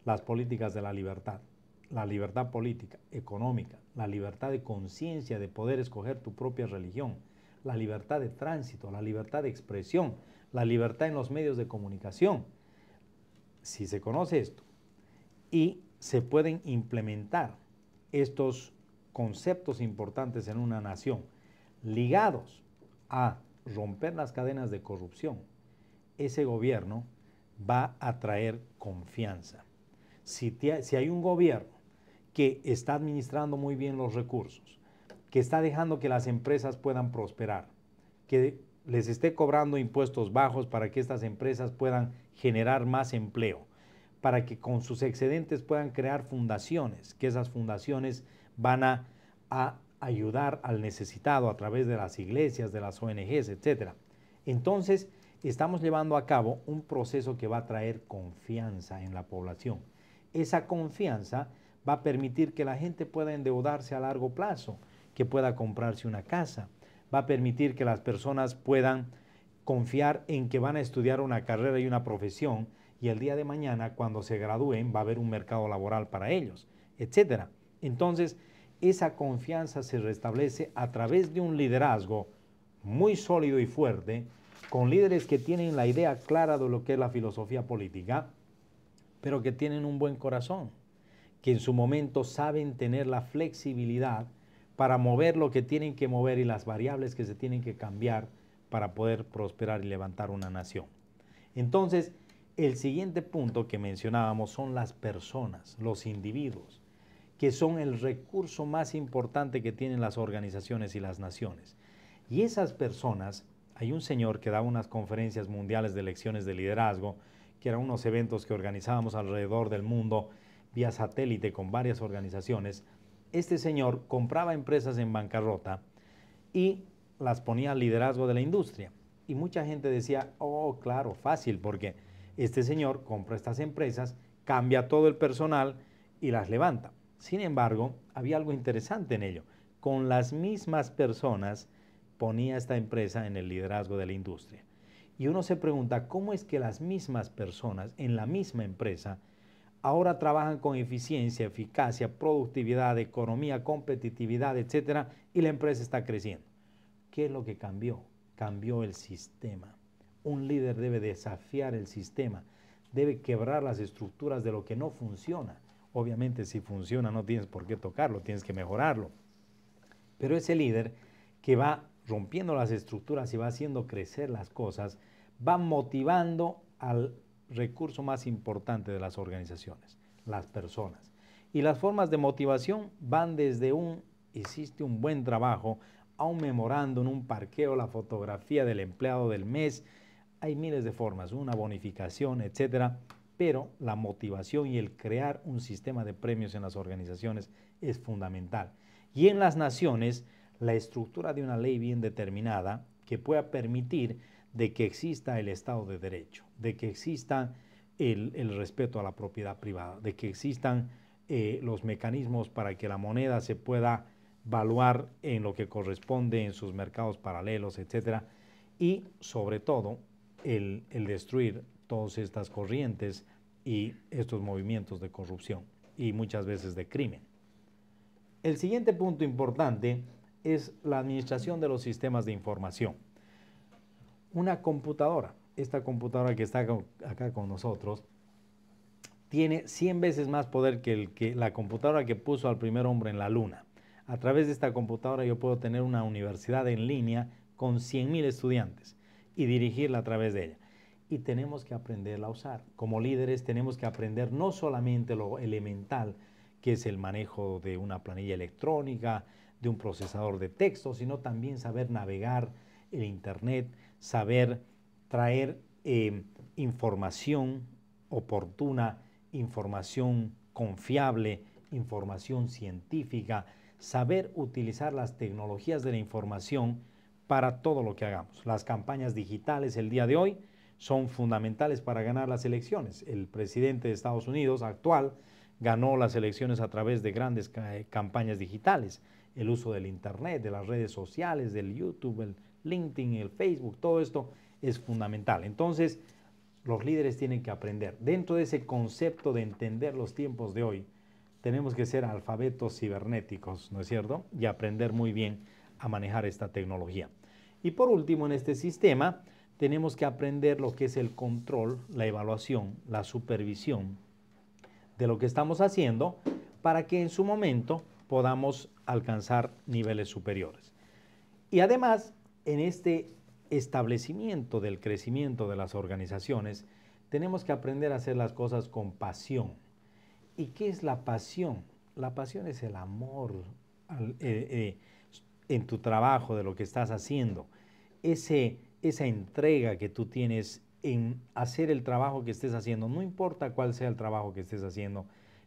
las políticas de la libertad política, económica, la libertad de conciencia, de poder escoger tu propia religión, la libertad de tránsito, la libertad de expresión, la libertad en los medios de comunicación. Si se conoce esto y se pueden implementar estos conceptos importantes en una nación ligados a romper las cadenas de corrupción, ese gobierno va a traer confianza. Si hay un gobierno que está administrando muy bien los recursos, que está dejando que las empresas puedan prosperar, que les esté cobrando impuestos bajos para que estas empresas puedan generar más empleo, para que con sus excedentes puedan crear fundaciones, que esas fundaciones van a ayudar al necesitado a través de las iglesias, de las ONGs, etc. Entonces, estamos llevando a cabo un proceso que va a traer confianza en la población. Esa confianza va a permitir que la gente pueda endeudarse a largo plazo, que pueda comprarse una casa, va a permitir que las personas puedan confiar en que van a estudiar una carrera y una profesión y el día de mañana cuando se gradúen va a haber un mercado laboral para ellos, etc. Entonces, esa confianza se restablece a través de un liderazgo muy sólido y fuerte, con líderes que tienen la idea clara de lo que es la filosofía política, pero que tienen un buen corazón, que en su momento saben tener la flexibilidad para mover lo que tienen que mover y las variables que se tienen que cambiar para poder prosperar y levantar una nación. Entonces, el siguiente punto que mencionábamos son las personas, los individuos, que son el recurso más importante que tienen las organizaciones y las naciones. Y esas personas, hay un señor que da unas conferencias mundiales de lecciones de liderazgo, que eran unos eventos que organizábamos alrededor del mundo vía satélite con varias organizaciones, este señor compraba empresas en bancarrota y las ponía al liderazgo de la industria. Y mucha gente decía, oh, claro, fácil, porque este señor compra estas empresas, cambia todo el personal y las levanta. Sin embargo, había algo interesante en ello. Con las mismas personas ponía esta empresa en el liderazgo de la industria. Y uno se pregunta, ¿cómo es que las mismas personas en la misma empresa ahora trabajan con eficiencia, eficacia, productividad, economía, competitividad, etcétera, y la empresa está creciendo? ¿Qué es lo que cambió? Cambió el sistema. Un líder debe desafiar el sistema, debe quebrar las estructuras de lo que no funciona. Obviamente, si funciona no tienes por qué tocarlo, tienes que mejorarlo. Pero ese líder que va rompiendo las estructuras y va haciendo crecer las cosas, va motivando al recurso más importante de las organizaciones, las personas. Y las formas de motivación van desde hiciste un buen trabajo, a un memorándum, un parqueo, la fotografía del empleado del mes. Hay miles de formas, una bonificación, etcétera. Pero la motivación y el crear un sistema de premios en las organizaciones es fundamental. Y en las naciones, la estructura de una ley bien determinada que pueda permitir de que exista el Estado de Derecho, de que exista el respeto a la propiedad privada, de que existan los mecanismos para que la moneda se pueda valuar en lo que corresponde en sus mercados paralelos, etcétera, y sobre todo el destruir todas estas corrientes y estos movimientos de corrupción y muchas veces de crimen. El siguiente punto importante es la administración de los sistemas de información. Una computadora, esta computadora que está acá con nosotros, tiene 100 veces más poder que la computadora que puso al primer hombre en la luna. A través de esta computadora yo puedo tener una universidad en línea con 100,000 estudiantes y dirigirla a través de ella. Y tenemos que aprenderla a usar. Como líderes tenemos que aprender no solamente lo elemental, que es el manejo de una planilla electrónica, de un procesador de texto, sino también saber navegar el Internet, saber traer información oportuna, información confiable, información científica, saber utilizar las tecnologías de la información para todo lo que hagamos. Las campañas digitales el día de hoy son fundamentales para ganar las elecciones. El presidente de Estados Unidos actual ganó las elecciones a través de grandes campañas digitales. El uso del Internet, de las redes sociales, del YouTube, el LinkedIn, el Facebook, todo esto es fundamental. Entonces, los líderes tienen que aprender. Dentro de ese concepto de entender los tiempos de hoy, tenemos que ser alfabetos cibernéticos, ¿no es cierto? Y aprender muy bien a manejar esta tecnología. Y por último, en este sistema, tenemos que aprender lo que es el control, la evaluación, la supervisión de lo que estamos haciendo para que en su momento podamos alcanzar niveles superiores. Y además, en este establecimiento del crecimiento de las organizaciones, tenemos que aprender a hacer las cosas con pasión. ¿Y qué es la pasión? La pasión es el amor en tu trabajo, de lo que estás haciendo. Esa entrega que tú tienes en hacer el trabajo que estés haciendo, no importa cuál sea el trabajo que estés haciendo,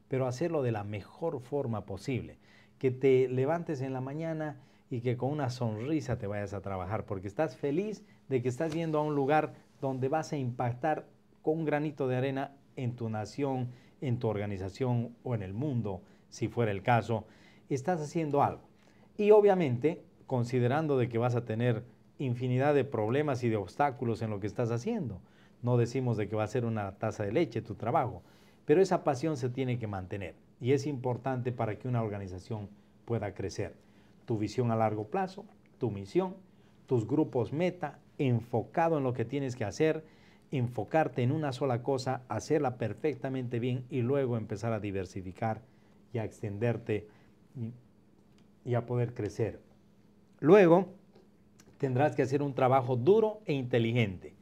pero hacerlo de la mejor forma posible. Que te levantes en la mañana y que con una sonrisa te vayas a trabajar, porque estás feliz de que estás yendo a un lugar donde vas a impactar con un granito de arena en tu nación, en tu organización o en el mundo, si fuera el caso. Estás haciendo algo. Y obviamente, considerando de que vas a tener infinidad de problemas y de obstáculos en lo que estás haciendo. No decimos de que va a ser una taza de leche tu trabajo, pero esa pasión se tiene que mantener y es importante para que una organización pueda crecer. Tu visión a largo plazo, tu misión, tus grupos meta, enfocado en lo que tienes que hacer, enfocarte en una sola cosa, hacerla perfectamente bien y luego empezar a diversificar y a extenderte y a poder crecer. Luego, tendrás que hacer un trabajo duro e inteligente.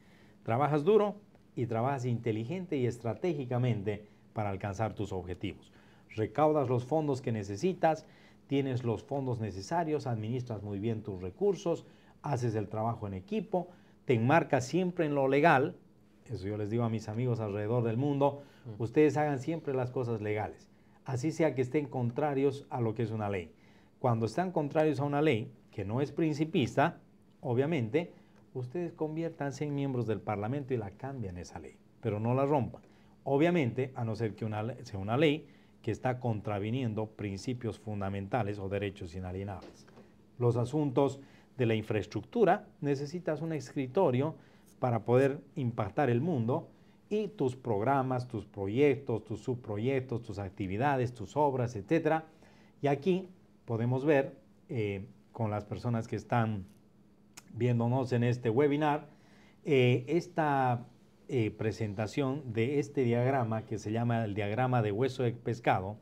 Trabajas duro y trabajas inteligente y estratégicamente para alcanzar tus objetivos. Recaudas los fondos que necesitas, tienes los fondos necesarios, administras muy bien tus recursos, haces el trabajo en equipo, te enmarcas siempre en lo legal Eso yo les digo a mis amigos alrededor del mundo, ustedes hagan siempre las cosas legales, así sea que estén contrarios a lo que es una ley. Cuando están contrarios a una ley que no es principista, obviamente, ustedes conviértanse en miembros del Parlamento y la cambian esa ley, pero no la rompan. Obviamente, a no ser que sea una ley que está contraviniendo principios fundamentales o derechos inalienables. Los asuntos de la infraestructura, necesitas un escritorio para poder impactar el mundo y tus programas, tus proyectos, tus subproyectos, tus actividades, tus obras, etc. Y aquí podemos ver con las personas que están viéndonos en este webinar, esta presentación de este diagrama que se llama el diagrama de hueso de pescado,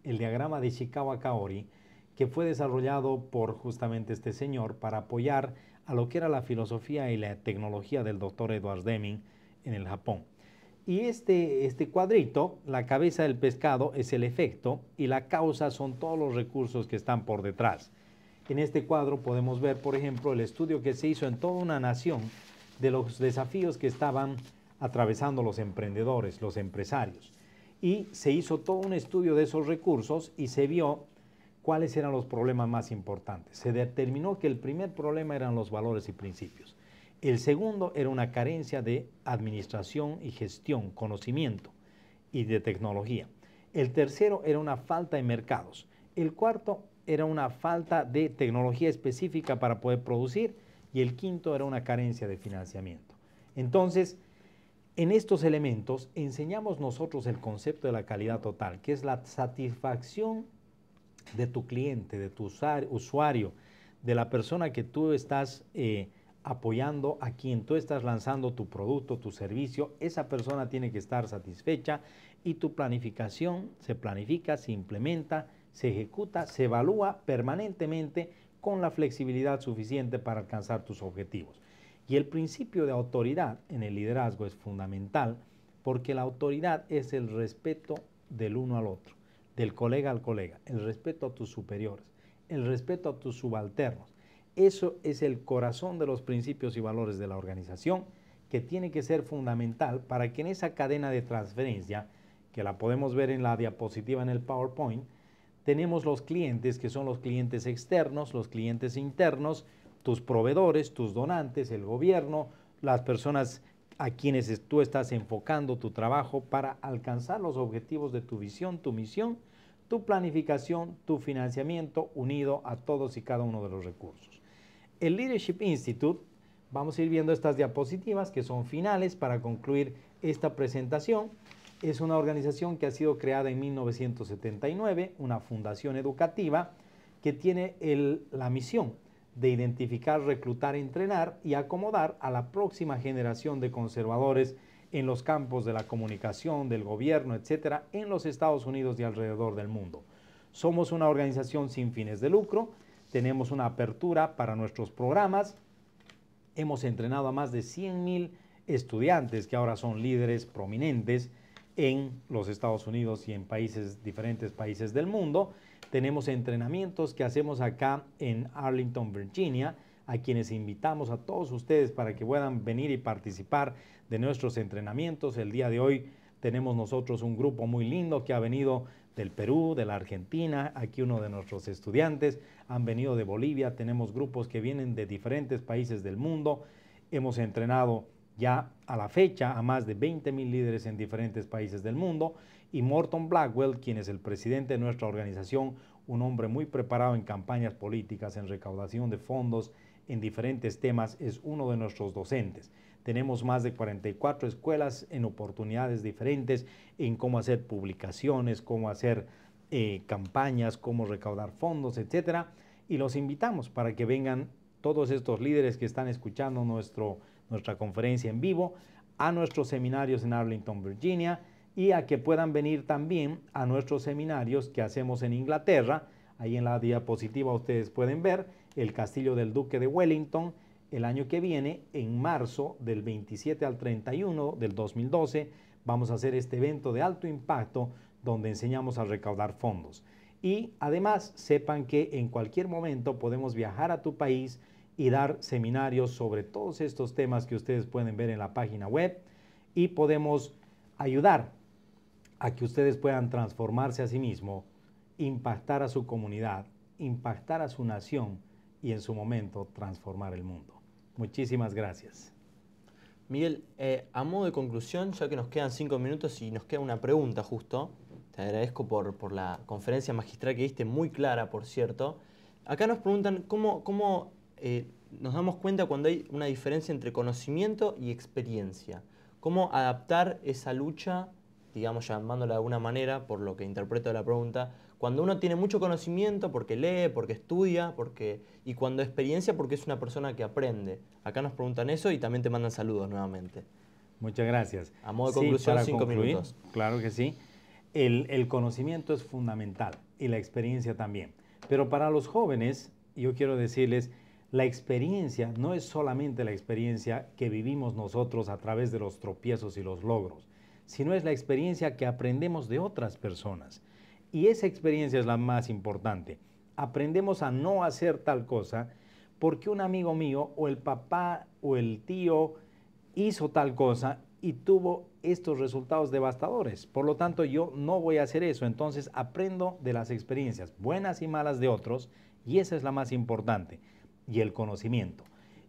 el diagrama de Ishikawa Kaori, que fue desarrollado por justamente este señor para apoyar a lo que era la filosofía y la tecnología del doctor Edward Deming en el Japón. Y este cuadrito, la cabeza del pescado es el efecto y la causa son todos los recursos que están por detrás. En este cuadro podemos ver, por ejemplo, el estudio que se hizo en toda una nación de los desafíos que estaban atravesando los emprendedores, los empresarios. Y se hizo todo un estudio de esos recursos y se vio cuáles eran los problemas más importantes. Se determinó que el primer problema eran los valores y principios. El segundo era una carencia de administración y gestión, conocimiento y de tecnología. El tercero era una falta de mercados. El cuarto era una falta de tecnología específica para poder producir y el quinto era una carencia de financiamiento. Entonces, en estos elementos enseñamos nosotros el concepto de la calidad total, que es la satisfacción de tu cliente, de tu usuario, de la persona que tú estás apoyando, a quien tú estás lanzando tu producto, tu servicio. Esa persona tiene que estar satisfecha y tu planificación se planifica, se implementa, se ejecuta, se evalúa permanentemente con la flexibilidad suficiente para alcanzar tus objetivos. Y el principio de autoridad en el liderazgo es fundamental porque la autoridad es el respeto del uno al otro, del colega al colega, el respeto a tus superiores, el respeto a tus subalternos. Eso es el corazón de los principios y valores de la organización que tiene que ser fundamental para que en esa cadena de transferencia, que la podemos ver en la diapositiva en el PowerPoint, tenemos los clientes que son los clientes externos, los clientes internos, tus proveedores, tus donantes, el gobierno, las personas a quienes tú estás enfocando tu trabajo para alcanzar los objetivos de tu visión, tu misión, tu planificación, tu financiamiento unido a todos y cada uno de los recursos. El Leadership Institute, vamos a ir viendo estas diapositivas que son finales para concluir esta presentación. Es una organización que ha sido creada en 1979, una fundación educativa que tiene la misión de identificar, reclutar, entrenar y acomodar a la próxima generación de conservadores en los campos de la comunicación, del gobierno, etcétera, en los Estados Unidos y alrededor del mundo. Somos una organización sin fines de lucro, tenemos una apertura para nuestros programas, hemos entrenado a más de 100,000 estudiantes que ahora son líderes prominentes en los Estados Unidos y en diferentes países del mundo. Tenemos entrenamientos que hacemos acá en Arlington, Virginia, a quienes invitamos a todos ustedes para que puedan venir y participar de nuestros entrenamientos. El día de hoy tenemos nosotros un grupo muy lindo que ha venido del Perú, de la Argentina, aquí uno de nuestros estudiantes, han venido de Bolivia, tenemos grupos que vienen de diferentes países del mundo. Hemos entrenado ya a la fecha a más de 20,000 líderes en diferentes países del mundo, y Morton Blackwell, quien es el presidente de nuestra organización, un hombre muy preparado en campañas políticas, en recaudación de fondos, en diferentes temas, es uno de nuestros docentes. Tenemos más de 44 escuelas en oportunidades diferentes en cómo hacer publicaciones, cómo hacer campañas, cómo recaudar fondos, etcétera. Y los invitamos para que vengan todos estos líderes que están escuchando nuestra conferencia en vivo a nuestros seminarios en Arlington, Virginia, y a que puedan venir también a nuestros seminarios que hacemos en Inglaterra. Ahí en la diapositiva ustedes pueden ver el Castillo del Duque de Wellington. El año que viene, en marzo, del 27 al 31 del 2012, vamos a hacer este evento de alto impacto donde enseñamos a recaudar fondos. Y además, sepan que en cualquier momento podemos viajar a tu país y dar seminarios sobre todos estos temas que ustedes pueden ver en la página web. y podemos ayudar a que ustedes puedan transformarse a sí mismos, impactar a su comunidad, impactar a su nación y en su momento transformar el mundo. Muchísimas gracias. Miguel, a modo de conclusión, ya que nos quedan 5 minutos y nos queda una pregunta justo, te agradezco por la conferencia magistral que diste, muy clara, por cierto. Acá nos preguntan cómo nos damos cuenta cuando hay una diferencia entre conocimiento y experiencia. ¿Cómo adaptar esa lucha, digamos, llamándole de alguna manera, por lo que interpreto de la pregunta, cuando uno tiene mucho conocimiento porque lee, porque estudia, y cuando experiencia porque es una persona que aprende? Acá nos preguntan eso y también te mandan saludos nuevamente. Muchas gracias. A modo de conclusión, para 5 concluir, minutos. Claro que sí. El conocimiento es fundamental y la experiencia también. Pero para los jóvenes, yo quiero decirles, la experiencia no es solamente la experiencia que vivimos nosotros a través de los tropiezos y los logros, sino es la experiencia que aprendemos de otras personas. Y esa experiencia es la más importante. Aprendemos a no hacer tal cosa porque un amigo mío o el papá o el tío hizo tal cosa y tuvo estos resultados devastadores. Por lo tanto, yo no voy a hacer eso. Entonces, aprendo de las experiencias buenas y malas de otros y esa es la más importante. Y el conocimiento.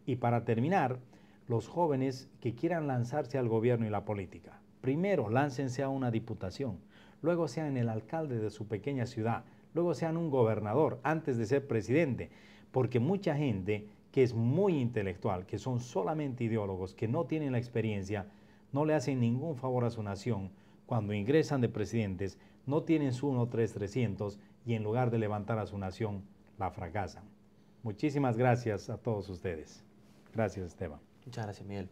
Y para terminar, los jóvenes que quieran lanzarse al gobierno y la política, primero láncense a una diputación, luego sean el alcalde de su pequeña ciudad, luego sean un gobernador antes de ser presidente, porque mucha gente que es muy intelectual, que son solamente ideólogos, que no tienen la experiencia, no le hacen ningún favor a su nación. Cuando ingresan de presidentes, no tienen su 1, 3, 300 y en lugar de levantar a su nación, la fracasan. Muchísimas gracias a todos ustedes. Gracias, Esteban. Muchas gracias, Miguel.